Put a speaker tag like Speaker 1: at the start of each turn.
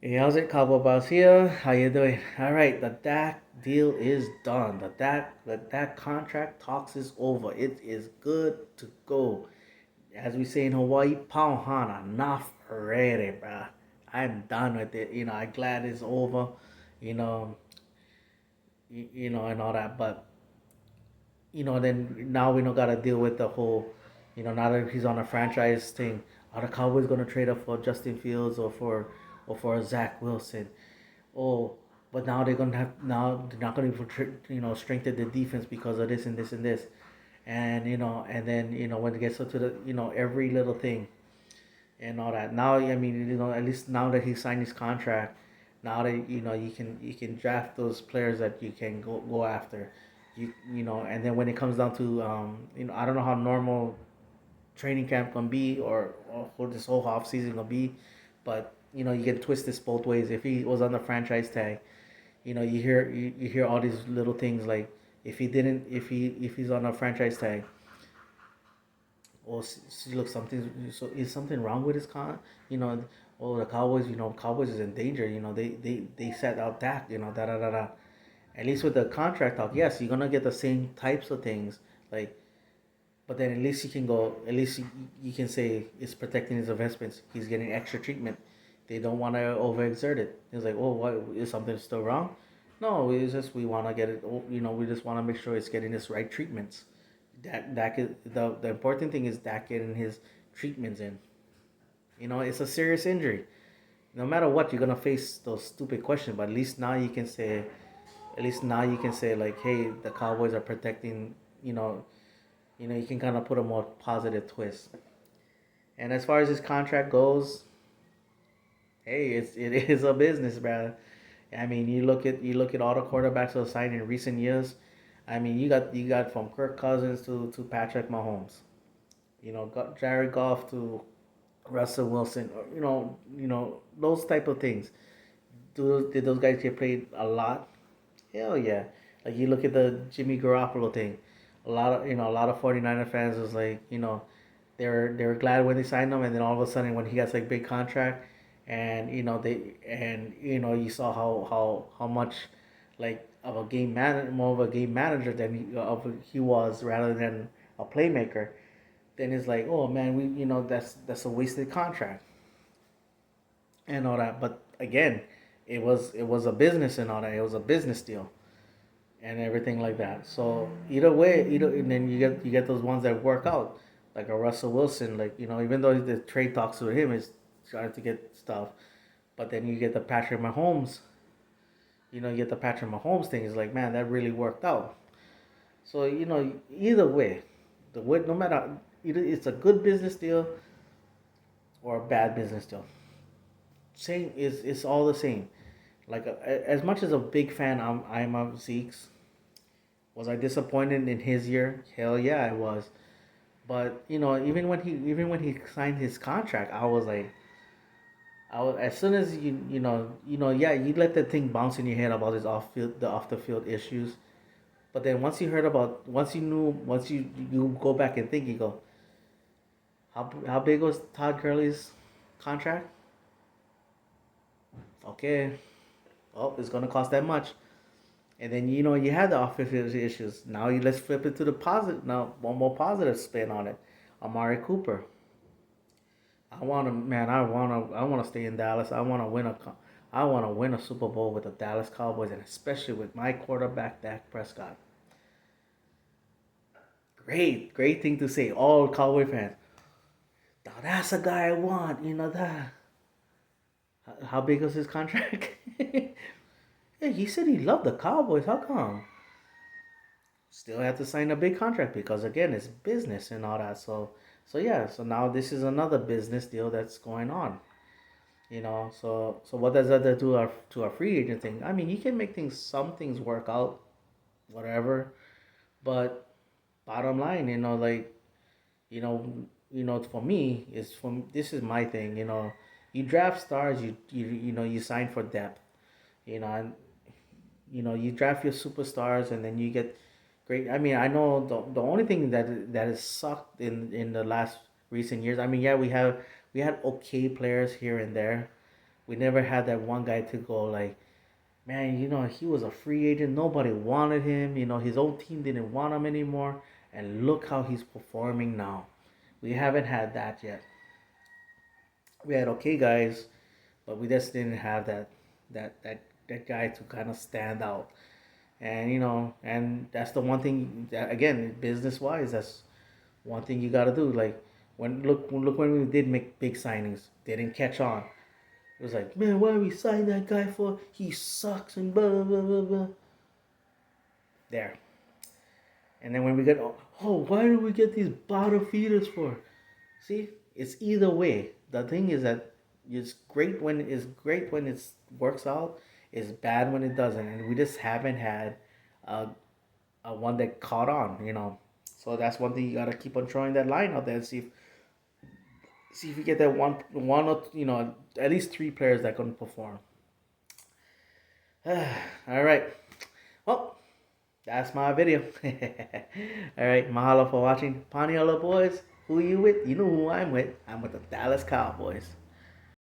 Speaker 1: Hey, how's it, Cowboy Boss here? How you doing? All right, the Dak deal is done. The Dak contract talks is over. It is good to go. As we say in Hawaii, pauhana, enough already, bruh. I'm done with it. I'm glad it's over. You know, and all that. But then now we don't gotta deal with the whole. Now that he's on a franchise thing, are the Cowboys gonna trade up for Justin Fields or for Zach Wilson? Oh, but now they're not gonna strengthen the defense because of this and this and this, and then when it gets up to the every little thing and all that. Now I mean at least now that he signed his contract, now that you can draft those players that you can go after, and then when it comes down to I don't know how normal training camp gonna be or this whole off season gonna be, but you can twist this both ways. If he was on the franchise tag, you hear all these little things like if he's on a franchise tag, or see, look, is something wrong with his you know the Cowboys, Cowboys is in danger, they set out Dak, da da da da. At least with the contract talk, yes, you're gonna get the same types of things, like, but then at least you can go. At least you can say it's protecting his investments. He's getting extra treatment. They don't want to overexert it. It's like, oh, what is something still wrong? No, it's just we want to get it. We just want to make sure it's getting its right treatments. That is the important thing is that getting his treatments in. It's a serious injury. No matter what, you're gonna face those stupid questions. But at least now you can say like, hey, the Cowboys are protecting. You can kind of put a more positive twist. And as far as his contract goes, hey, it is a business, bro. I mean, you look at all the quarterbacks who have signed in recent years. I mean, you got from Kirk Cousins to Patrick Mahomes. Got Jared Goff to Russell Wilson. Or, those type of things. Did those guys get paid a lot? Hell yeah. Like you look at the Jimmy Garoppolo thing. A lot of 49er fans was like, they were glad when they signed him, and then all of a sudden when he gets like big contract, and you saw how much like of a more of a game manager than he was rather than a playmaker. Then it's like, oh man, that's a wasted contract and all that. But again, it was a business and all that. It was a business deal and everything like that. So either way, and then you get those ones that work out, like a Russell Wilson, like even though the trade talks with him is trying to get stuff, but then you get the Patrick Mahomes, you get the Patrick Mahomes thing. Is like, man, that really worked out. So either way, no matter either it's a good business deal or a bad business deal. Same is it's all the same. Like as much as a big fan I'm of Zeke's. Was I disappointed in his year? Hell yeah, I was. But even when he signed his contract, I was like, as soon as yeah, you let that thing bounce in your head about off the field issues. But then once you go back and think, you go, how big was Todd Gurley's contract? Okay, oh, it's gonna cost that much. And then you had the offensive issues. Now let's flip it to the positive. Now one more positive spin on it. Amari Cooper. I want to stay in Dallas. I want to win a Super Bowl with the Dallas Cowboys, and especially with my quarterback Dak Prescott. Great thing to say, all Cowboy fans. Now that's a guy I want. That. How big was his contract? Yeah, he said he loved the Cowboys. How come? Still have to sign a big contract because again, it's business and all that. So yeah. So now this is another business deal that's going on. So what does that do to our free agent thing? I mean, you can make some things work out, whatever. But bottom line, like you know, for me, this is my thing. You draft stars, you sign for depth. And you draft your superstars, and then you get great. I mean, I know the only thing that has sucked in the last recent years. I mean, yeah, we had okay players here and there, We never had that one guy to go like, man, he was a free agent. Nobody wanted him. His own team didn't want him anymore. And look how he's performing now. We haven't had that yet. We had okay guys, but we just didn't have that guy to kind of stand out. And and that's the one thing that, again, business wise, that's one thing you got to do. Like look when we did make big signings, they didn't catch on. It was like, man, why we sign that guy for? He sucks and blah blah blah blah. There. And then when we get, oh, why do we get these bottom feeders for? See, it's either way. The thing is that it's great when it works out. It's bad when it doesn't, and we just haven't had a, a one that caught on. So that's one thing you gotta keep on throwing that line out there and see if you get that one or at least three players that can perform. All right. Well, that's my video. All right, mahalo for watching. Paniolo boys, who you with? You know who I'm with. I'm with the Dallas Cowboys.